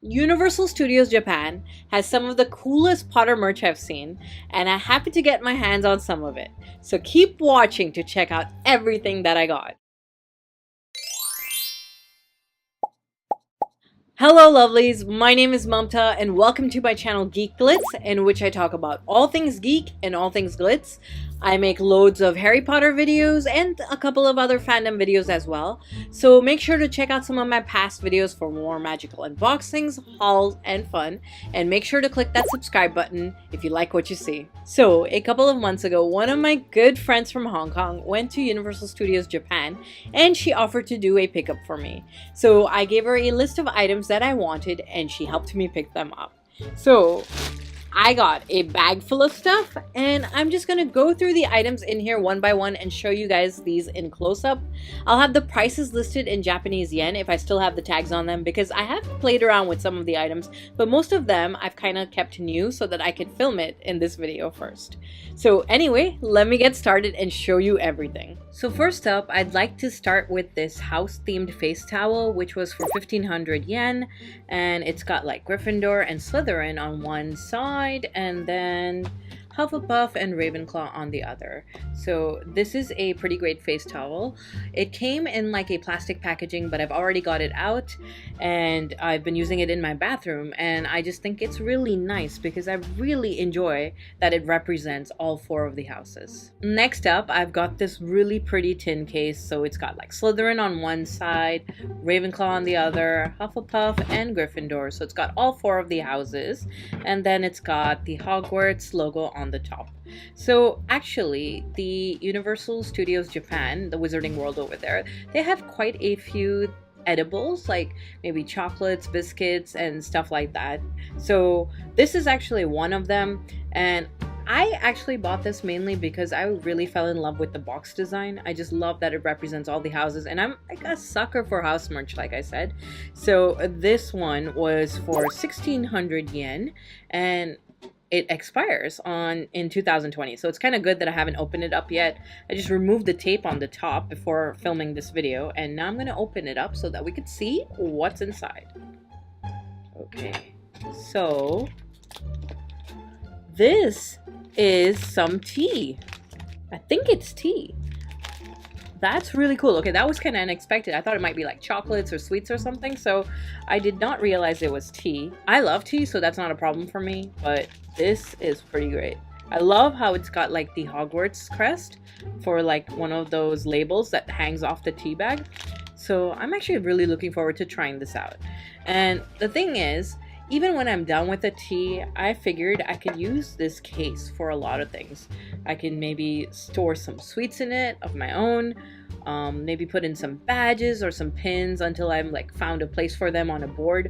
Universal Studios Japan has some of the coolest Potter merch I've seen, and I'm happy to get my hands on some of it. So keep watching to check out everything that I got. Hello lovelies, my name is Mamta and welcome to my channel GeekGlitz, in which I talk about all things geek and all things glitz. I make loads of Harry Potter videos and a couple of other fandom videos as well, so make sure to check out some of my past videos for more magical unboxings, hauls, and fun, and make sure to click that subscribe button if you like what you see. So, a couple of months ago, one of my good friends from Hong Kong went to Universal Studios Japan and she offered to do a pickup for me. So I gave her a list of items that I wanted and she helped me pick them up. So I got a bag full of stuff and I'm just gonna go through the items in here one by one and show you guys these in close-up. I'll have the prices listed in Japanese yen if I still have the tags on them, because I have played around with some of the items, but most of them I've kind of kept new so that I can film it in this video first. So anyway, let me get started and show you everything. So first up, I'd like to start with this house-themed face towel, which was for 1500 yen, and it's got like Gryffindor and Slytherin on one side, and then Hufflepuff and Ravenclaw on the other. So this is a pretty great face towel. It came in like a plastic packaging, but I've already got it out and I've been using it in my bathroom, and I just think it's really nice because I really enjoy that it represents all four of the houses. Next up, I've got this really pretty tin case. So it's got like Slytherin on one side, Ravenclaw on the other, Hufflepuff, and Gryffindor. So it's got all four of the houses, and then it's got the Hogwarts logo on the top. So actually, the Universal Studios Japan, the Wizarding World over there, they have quite a few edibles, like maybe chocolates, biscuits, and stuff like that. So this is actually one of them, and I actually bought this mainly because I really fell in love with the box design. I just love that it represents all the houses, and I'm like a sucker for house merch, like I said. So this one was for 1600 yen, and it expires in 2020, so it's kind of good that I haven't opened it up yet. I just removed the tape on the top before filming this video, and now I'm going to open it up so that we could see what's inside. Okay, so this is some tea. I think it's tea. That's really cool. Okay, that was kind of unexpected. I thought it might be like chocolates or sweets or something, so I did not realize it was tea. I love tea, so that's not a problem for me, but this is pretty great. I love how it's got like the Hogwarts crest for like one of those labels that hangs off the tea bag. So I'm actually really looking forward to trying this out. And the thing is, even when I'm done with the tea, I figured I could use this case for a lot of things. I can maybe store some sweets in it of my own, maybe put in some badges or some pins until I'm like found a place for them on a board.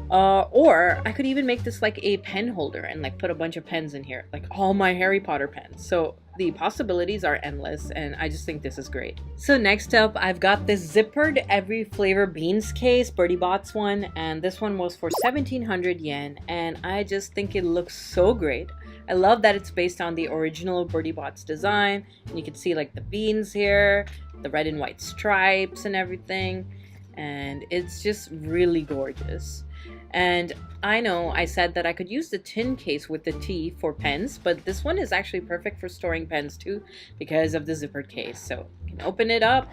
Or I could even make this like a pen holder and like put a bunch of pens in here, like all my Harry Potter pens. So the possibilities are endless, and I just think this is great. So next up, I've got this zippered every flavor beans case, Bertie Bott's one, and this one was for 1700 yen, and I just think it looks so great. I love that it's based on the original Bertie Bott's design, and you can see like the beans here, the red and white stripes and everything, and it's just really gorgeous. And I know I said that I could use the tin case with the tea for pens, but this one is actually perfect for storing pens too because of the zippered case. So you can open it up,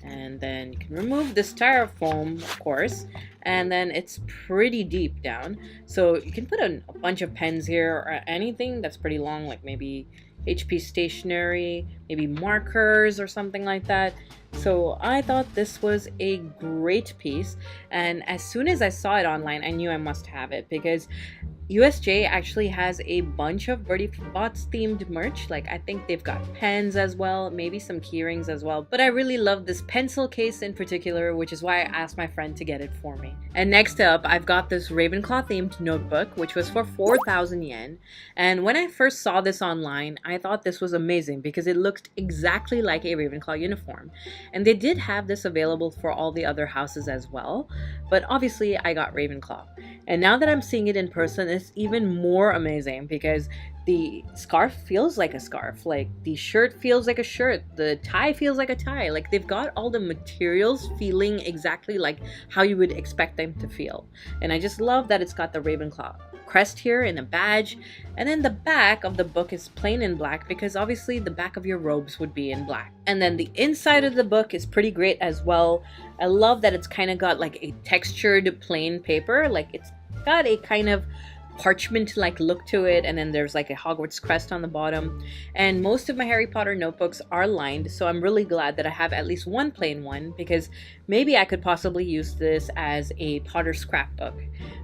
and then you can remove the styrofoam, of course, and then it's pretty deep down. So you can put a bunch of pens here or anything that's pretty long, like maybe HP stationery, maybe markers or something like that. So I thought this was a great piece, and as soon as I saw it online, I knew I must have it because USJ actually has a bunch of Bertie Bott's themed merch. Like I think they've got pens as well, maybe some key rings as well. But I really love this pencil case in particular, which is why I asked my friend to get it for me. And next up, I've got this Ravenclaw themed notebook, which was for 4,000 yen. And when I first saw this online, I thought this was amazing because it looked exactly like a Ravenclaw uniform. And they did have this available for all the other houses as well, but obviously I got Ravenclaw. And now that I'm seeing it in person, it's even more amazing because The scarf feels like a scarf, like the shirt feels like a shirt, the tie feels like a tie. Like they've got all the materials feeling exactly like how you would expect them to feel. And I just love that it's got the Ravenclaw crest here and a badge. And then the back of the book is plain in black because obviously the back of your robes would be in black. And then the inside of the book is pretty great as well. I love that it's kind of got like a textured plain paper, like it's got a kind of parchment-like look to it, and then there's like a Hogwarts crest on the bottom. And most of my Harry Potter notebooks are lined, so I'm really glad that I have at least one plain one, because maybe I could possibly use this as a Potter scrapbook.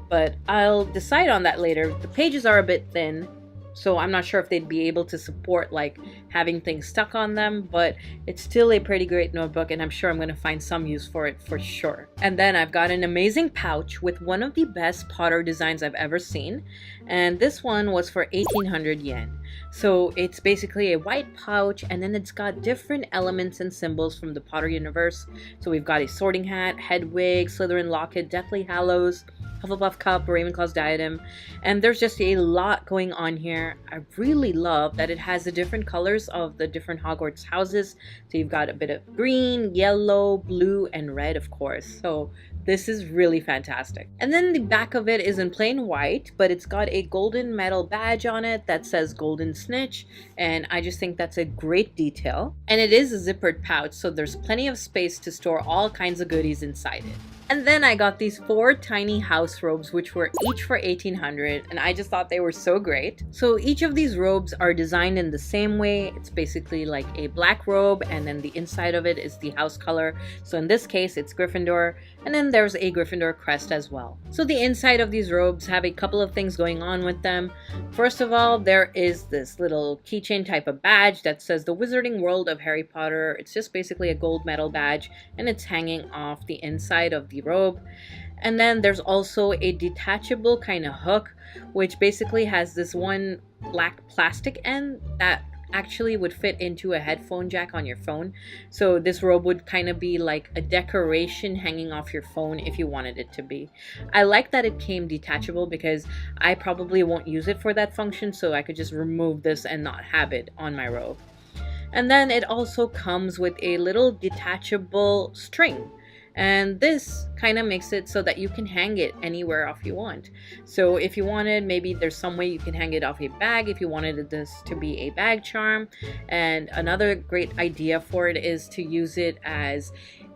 But I'll decide on that later. The pages are a bit thin, so I'm not sure if they'd be able to support like having things stuck on them, but it's still a pretty great notebook, and I'm sure I'm going to find some use for it for sure. And then I've got an amazing pouch with one of the best Potter designs I've ever seen, and this one was for 1800 yen. So it's basically a white pouch, and then it's got different elements and symbols from the Potter universe. So we've got a sorting hat, Hedwig, Slytherin locket, Deathly Hallows, Hufflepuff cup, Ravenclaw's diadem, and there's just a lot going on here. I really love that it has the different colors of the different Hogwarts houses. So you've got a bit of green, yellow, blue, and red, of course. So this is really fantastic. And then the back of it is in plain white, but it's got a golden metal badge on it that says Golden Snitch, and I just think that's a great detail. And it is a zippered pouch, so there's plenty of space to store all kinds of goodies inside it. And then I got these 4 tiny house robes, which were each for 1800, and I just thought they were so great. So each of these robes are designed in the same way. It's basically like a black robe, and then the inside of it is the house color. So in this case, it's Gryffindor, and then there's a Gryffindor crest as well. So the inside of these robes have a couple of things going on with them. First of all, there is this little keychain type of badge that says the Wizarding World of Harry Potter. It's just basically a gold metal badge, and it's hanging off the inside of the robe. And then there's also a detachable kind of hook, which basically has this one black plastic end that actually would fit into a headphone jack on your phone. So this robe would kind of be like a decoration hanging off your phone if you wanted it to be. I like that it came detachable because I probably won't use it for that function, so I could just remove this and not have it on my robe. And then it also comes with a little detachable string. And this kind of makes it so that you can hang it anywhere off you want. So if you wanted, maybe there's some way you can hang it off a bag if you wanted this to be a bag charm. And another great idea for it is to use it as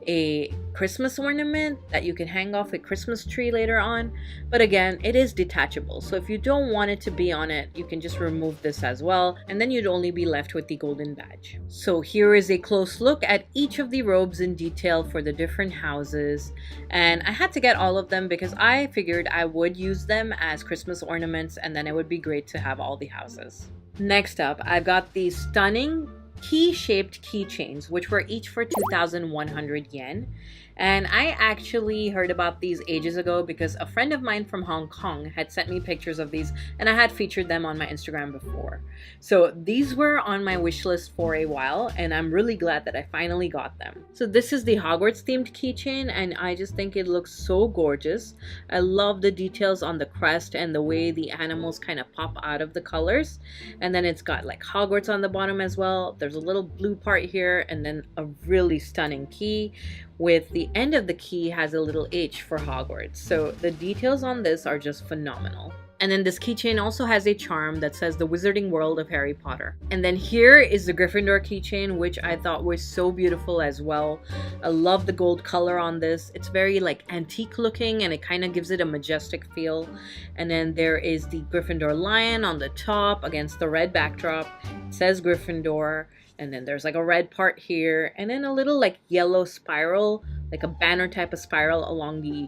a Christmas ornament that you can hang off a Christmas tree later on. But again, it is detachable, so if you don't want it to be on it, you can just remove this as well, and then you'd only be left with the golden badge. So here is a close look at each of the robes in detail for the different houses, and I had to get all of them because I figured I would use them as Christmas ornaments, and then it would be great to have all the houses. Next up, I've got these stunning key-shaped keychains, which were each for 2,100 yen. And I actually heard about these ages ago because a friend of mine from Hong Kong had sent me pictures of these, and I had featured them on my Instagram before. So these were on my wish list for a while, and I'm really glad that I finally got them. So this is the Hogwarts themed keychain, and I just think it looks so gorgeous. I love the details on the crest and the way the animals kind of pop out of the colors. And then it's got like Hogwarts on the bottom as well. There's a little blue part here, and then a really stunning key with the end of the key has a little H for Hogwarts. So the details on this are just phenomenal. And then this keychain also has a charm that says the Wizarding World of Harry Potter. And then here is the Gryffindor keychain, which I thought was so beautiful as well. I love the gold color on this. It's very like antique looking, and it kind of gives it a majestic feel. And then there is the Gryffindor lion on the top against the red backdrop. It says Gryffindor. And then there's like a red part here, and then a little like yellow spiral, like a banner type of spiral along the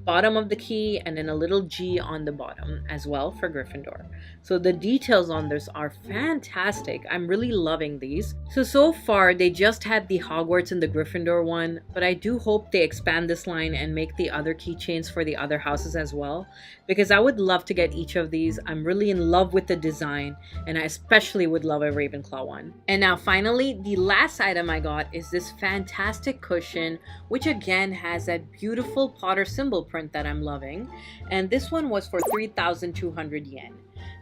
bottom of the key, and then a little G on the bottom as well for Gryffindor. So the details on this are fantastic. I'm really loving these. So far they just had the Hogwarts and the Gryffindor one, but I do hope they expand this line and make the other keychains for the other houses as well, because I would love to get each of these. I'm really in love with the design, and I especially would love a Ravenclaw one. And now finally, the last item I got is this fantastic cushion, which again has that beautiful Potter symbol print that I'm loving, and this one was for 3,200 yen.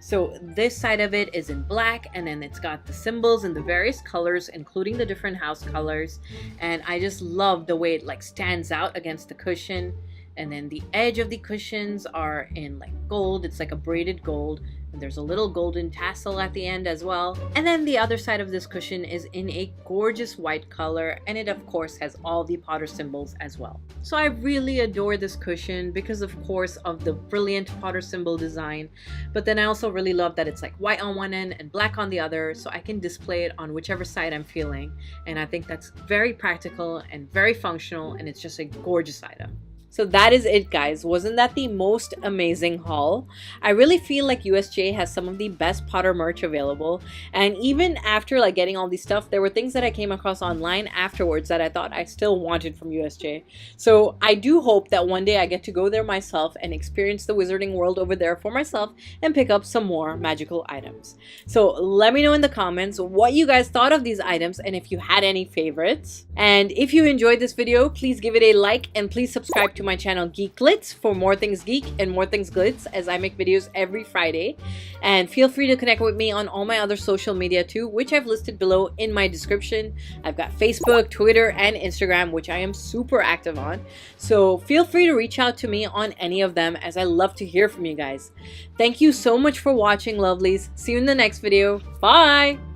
So this side of it is in black, and then it's got the symbols in the various colors, including the different house colors. And I just love the way it like stands out against the cushion. And then the edge of the cushions are in like gold. It's like a braided gold. And there's a little golden tassel at the end as well. And then the other side of this cushion is in a gorgeous white color, and it of course has all the Potter symbols as well. So I really adore this cushion because of course of the brilliant Potter symbol design, but then I also really love that it's like white on one end and black on the other, so I can display it on whichever side I'm feeling. And I think that's very practical and very functional, and it's just a gorgeous item. So that is it, guys. Wasn't that the most amazing haul? I really feel like USJ has some of the best Potter merch available, and even after like getting all these stuff, there were things that I came across online afterwards that I thought I still wanted from USJ. So I do hope that one day I get to go there myself and experience the wizarding world over there for myself and pick up some more magical items. So let me know in the comments what you guys thought of these items and if you had any favorites. And if you enjoyed this video, please give it a like and please subscribe to my channel GeekGlitz for more things geek and more things glitz, as I make videos every Friday. And feel free to connect with me on all my other social media too, which I've listed below in my description. I've got Facebook, Twitter, and Instagram, which I am super active on. So feel free to reach out to me on any of them, as I love to hear from you guys. Thank you so much for watching, lovelies. See you in the next video. Bye!